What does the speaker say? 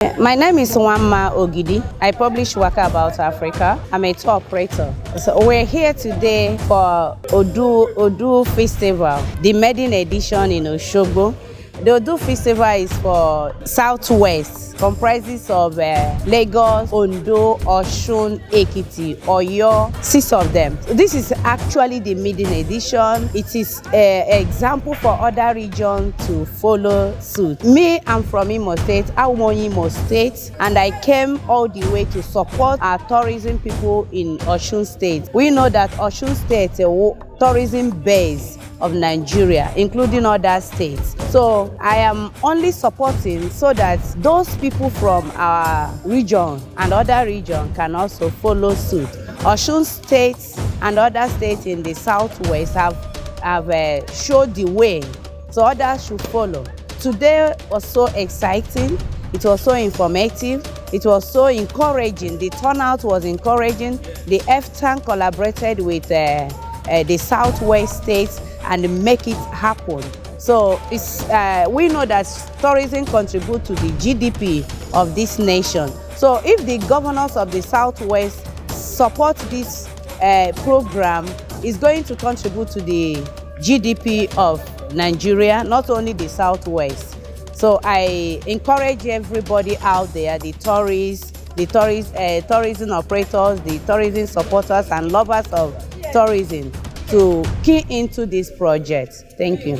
My name is Wamma Ogidi. I publish Waka About Africa. I'm a tour operator. So we're here today for Odu Festival, the maiden edition in Osogbo. The Odu Festival is for Southwest, comprises of Lagos, Ondo, Osun, Ekiti, Oyo, 6 of them. This is actually the maiden edition. It is an example for other regions to follow suit. Me, I'm from Imo State, Imo State, and I came all the way to support our tourism people in Osun State. We know that Osun State is a tourism base of Nigeria, including other states. So I am only supporting so that those people from our region and other regions can also follow suit. Osun State and other states in the southwest have showed the way, so others should follow. Today was so exciting, it was so informative, it was so encouraging. The turnout was encouraging. The FTAN collaborated with the southwest states and make it happen. So we know that tourism contributes to the GDP of this nation. So if the governors of the southwest support this program, it's going to contribute to the GDP of Nigeria, not only the southwest. So I encourage everybody out there, the tourists, tourism operators, the tourism supporters and lovers of tourism, to key into this project. Thank you.